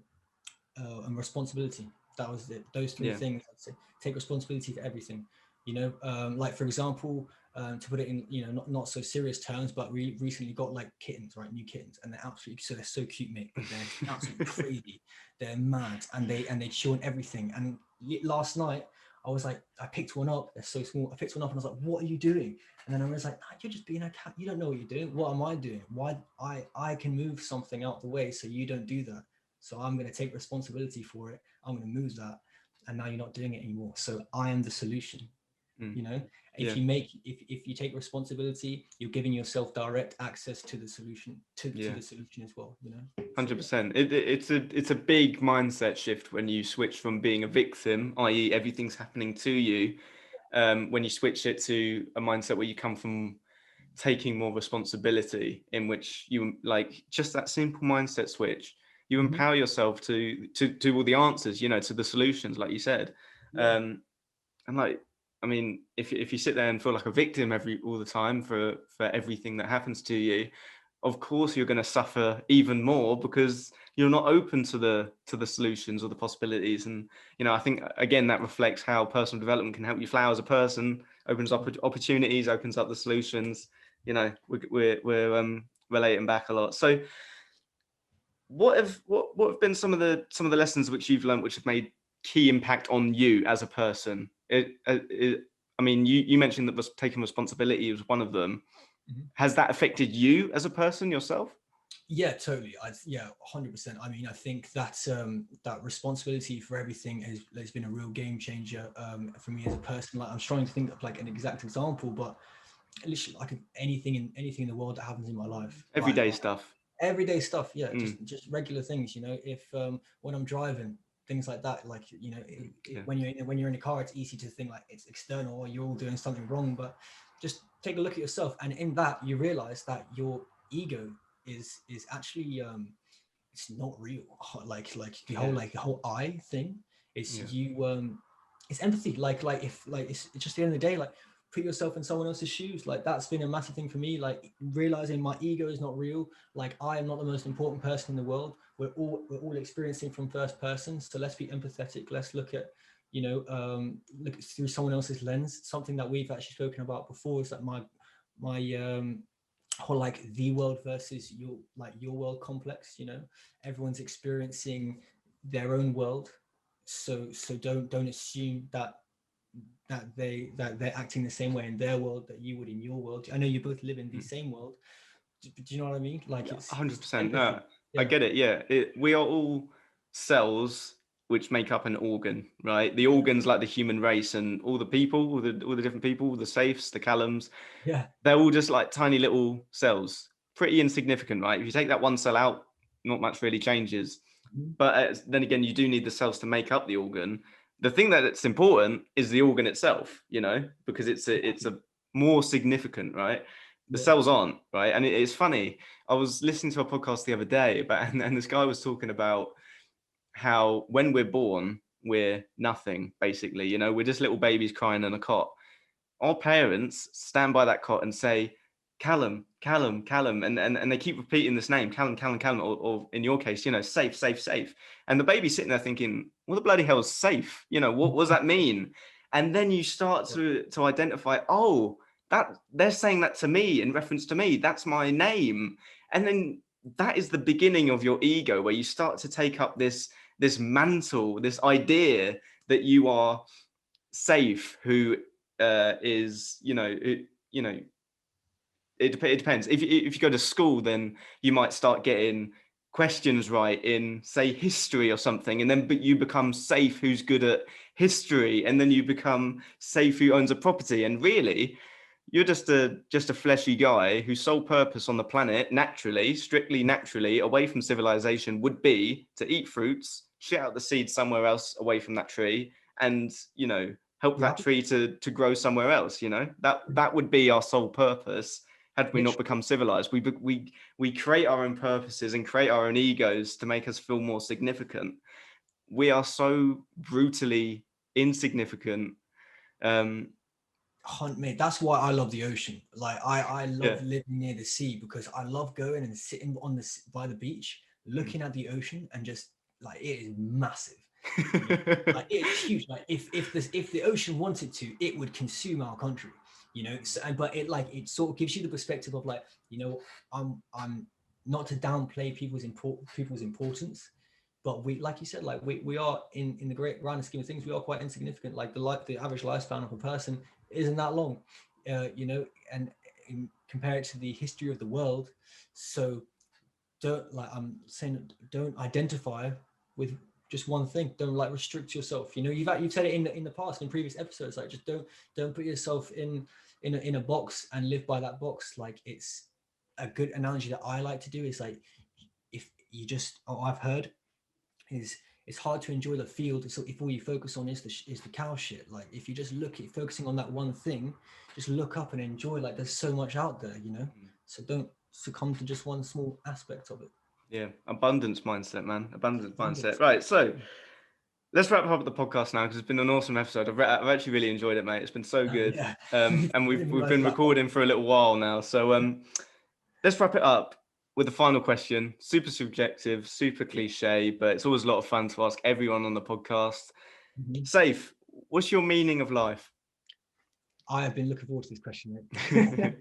responsibility. That was it. Those three things. I'd say take responsibility for everything. You know, like, for example, to put it in, you know, not so serious terms, but we recently got like kittens, right? New kittens, and they're so cute, mate. They're absolutely crazy. They're mad, and they chew on everything. And last night, I was like, I picked one up. They're so small. I picked one up, and I was like, "What are you doing?" And then I was like, "You're just being a cat. You don't know what you're doing. What am I doing? Why I can move something out the way, so you don't do that. So I'm going to take responsibility for it. I'm going to move that, and now you're not doing it anymore. So I am the solution." You know, if you take responsibility, you're giving yourself direct access to the solution, to the solution as well. You know, 100%. It's a big mindset shift when you switch from being a victim, i.e., everything's happening to you, when you switch it to a mindset where you come from taking more responsibility, in which you, like, just that simple mindset switch, you empower yourself to all the answers, you know, to the solutions, like you said. And like, I mean, if you sit there and feel like a victim all the time for everything that happens to you, of course you're going to suffer even more, because you're not open to the solutions or the possibilities. And, you know, I think, again, that reflects how personal development can help you flower as a person, opens up opportunities, opens up the solutions. You know, we're relating back a lot. So what have been some of the lessons which you've learned which have made key impact on you as a person? I mean, you mentioned that taking responsibility was one of them. Has that affected you as a person yourself? Yeah, totally. 100%. I mean, I think that that responsibility for everything has been a real game changer for me as a person. Like, I'm trying to think of like an exact example, but literally like anything in the world that happens in my life. Everyday stuff. Everyday stuff. Yeah, just regular things. You know, if when I'm driving, things like that. Like, you know, when you're in a car, it's easy to think like it's external or you're all doing something wrong. But just take a look at yourself, and in that you realize that your ego is actually it's not real. Like the whole I thing is you it's empathy. Like if like it's just the end of the day, like put yourself in someone else's shoes. Like, that's been a massive thing for me, like realizing my ego is not real. Like, I am not the most important person in the world. We're all experiencing from first person, so let's be empathetic. Let's look at, you know, look through someone else's lens. Something that we've actually spoken about before is that my whole like the world versus your world complex. You know, everyone's experiencing their own world, so don't assume that they're acting the same way in their world that you would in your world. I know you both live in the same world. Do you know what I mean? Like, it's 100%. No, I get it. Yeah, we are all cells which make up an organ, right? The organ's like the human race, and all the people, all the different people, the Saifs, the Callums, they're all just like tiny little cells, pretty insignificant, right? If you take that one cell out, not much really changes. But then again, you do need the cells to make up the organ. The thing that's important is the organ itself, because it's a more significant, right? The cells aren't, right? And it's funny. I was listening to a podcast the other day and this guy was talking about how when we're born, we're nothing, basically. We're just little babies crying in a cot. Our parents stand by that cot and say, Callum, Callum, Callum, and they keep repeating this name, Callum, Callum, Callum, or in your case, Safe, Safe, Safe. And the baby's sitting there thinking, what the bloody hell is safe? What does that mean? And then you start to identify, oh, that they're saying that to me in reference to me. That's my name. And then that is the beginning of your ego, where you start to take up this mantle, this idea that you are Safe, who is, it depends. If you go to school, then you might start getting questions right in, say, history or something, and then you become Safe, who's good at history, and then you become Safe, who owns a property. And really, you're just a fleshy guy whose sole purpose on the planet, strictly naturally, away from civilization, would be to eat fruits, shit out the seeds somewhere else away from that tree, and help that tree to grow somewhere else. That would be our sole purpose had we not become civilized. We create our own purposes and create our own egos to make us feel more significant. We are so brutally insignificant. Mate, that's why I love the ocean. Like I love living near the sea, because I love going and sitting by the beach, looking at the ocean, and just like, it is massive. Like, it's huge. Like if the ocean wanted to, it would consume our country. But it sort of gives you the perspective of like, I'm not to downplay people's importance, but we, like you said, like we are in the great grand scheme of things, we are quite insignificant. Like the average lifespan of a person isn't that long, and compare it to the history of the world. So don't don't identify with just one thing. Don't restrict yourself. You've said it in the past, in previous episodes, like, just don't put yourself in a box and live by that box. Like, it's a good analogy that I like to do is like, if you just, I've heard is, it's hard to enjoy the field so if all you focus on is the cow shit. Like, if you just focusing on that one thing, just look up and enjoy, like, there's so much out there, so don't succumb to just one small aspect of it. Abundance mindset, man. Abundance mindset. Right, so let's wrap up the podcast now, because it's been an awesome episode. I've actually really enjoyed it, mate. It's been so good. And we've been recording for a little while now, so let's wrap it up with the final question. Super subjective, super cliche, but it's always a lot of fun to ask everyone on the podcast. Saif, what's your meaning of life? I have been looking forward to this question, mate.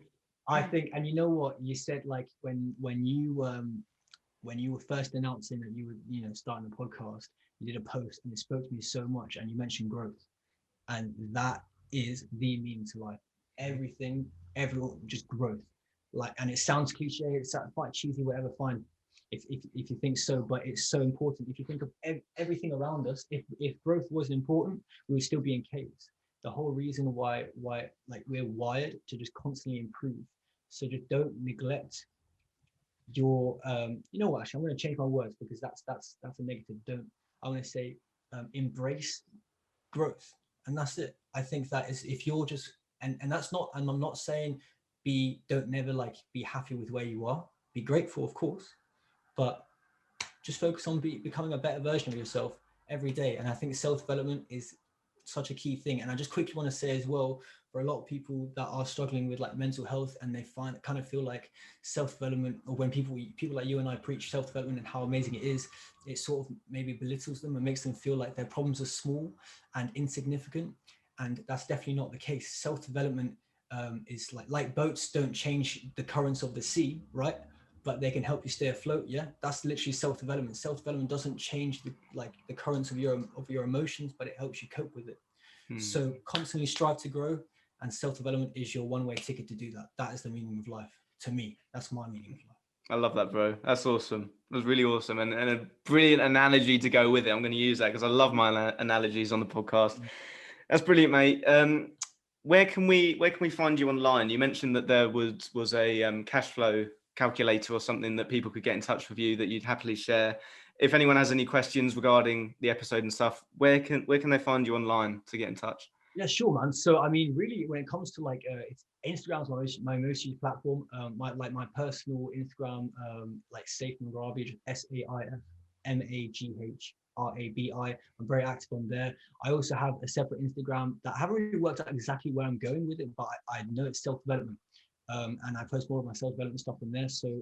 I think, and you know what you said, like when you were first announcing that you were starting a podcast, you did a post and it spoke to me so much, and you mentioned growth, and that is the meaning to life. Everyone, just growth. Like, and it sounds cliche, it sounds quite cheesy, whatever, fine, if you think so, but it's so important. If you think of everything around us, if growth wasn't important, we would still be in caves. The whole reason why like we're wired to just constantly improve. So just don't neglect your you know what, actually, I'm going to change my words, because that's a negative. I want to say embrace growth, and that's it. I think that is, if you're just, and that's not, and I'm not saying don't never be happy with where you are. Be grateful, of course, but just focus on becoming a better version of yourself every day. And I think self-development is such a key thing. And I just quickly want to say as well, for a lot of people that are struggling with mental health, and they feel like self-development, or when people like you and I preach self-development and how amazing it is, it sort of maybe belittles them and makes them feel like their problems are small and insignificant. And that's definitely not the case. Self-development is like boats don't change the currents of the sea, right? But they can help you stay afloat. Yeah, that's literally self-development. Self-development doesn't change the currents of your emotions, but it helps you cope with it. So constantly strive to grow, and self-development is your one-way ticket to do that. That is the meaning of life. To me, that's my meaning of life. I love that, bro. That's awesome. That was really awesome, and a brilliant analogy to go with it. I'm going to use that because I love my analogies on the podcast. That's brilliant, mate. Where can we find you online? You mentioned that there was a cash flow calculator or something that people could get in touch with you, that you'd happily share. if anyone has any questions regarding the episode and stuff, where can they find you online to get in touch? Yeah, sure, man. So I mean, really, when it comes to like, it's Instagram's my most used platform. My personal Instagram, like Saif Maghrabi, SaifMaghrabi. I'm very active on there. I also have a separate Instagram that I haven't really worked out exactly where I'm going with it, but I know it's self-development, and I post more of my self-development stuff on there. So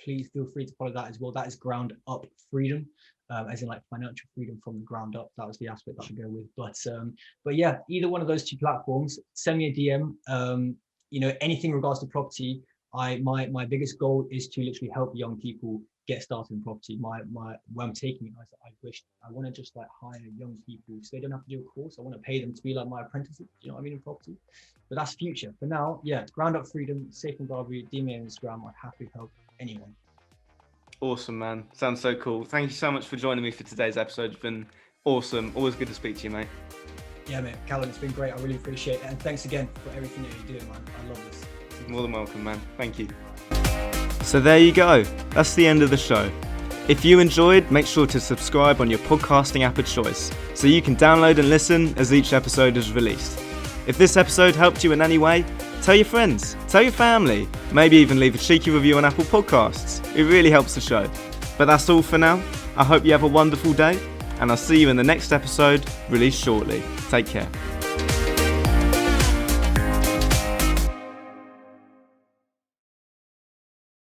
please feel free to follow that as well. That is Ground Up Freedom, as in like financial freedom from the ground up. That was the aspect I should go with. But yeah, either one of those two platforms, send me a DM. Anything in regards to property. My biggest goal is to literally help young people get started in property. Where I'm taking it, I want to just like hire young people so they don't have to do a course. I want to pay them to be like my apprentices. You know what I mean, in property. But that's future. For now, yeah, Ground Up Freedom, Saif Maghrabi, DM me on Instagram. I'd happily help anyone. Awesome, man. Sounds so cool. Thank you so much for joining me for today's episode. It's been awesome. Always good to speak to you, mate. Yeah, mate. Callum, it's been great. I really appreciate it. And thanks again for everything that you're doing, man. I love this. More than welcome, man. Thank you. So there you go. That's the end of the show. If you enjoyed, make sure to subscribe on your podcasting app of choice so you can download and listen as each episode is released. If this episode helped you in any way, tell your friends, tell your family, maybe even leave a cheeky review on Apple Podcasts. It really helps the show. But that's all for now. I hope you have a wonderful day, and I'll see you in the next episode, released shortly. Take care.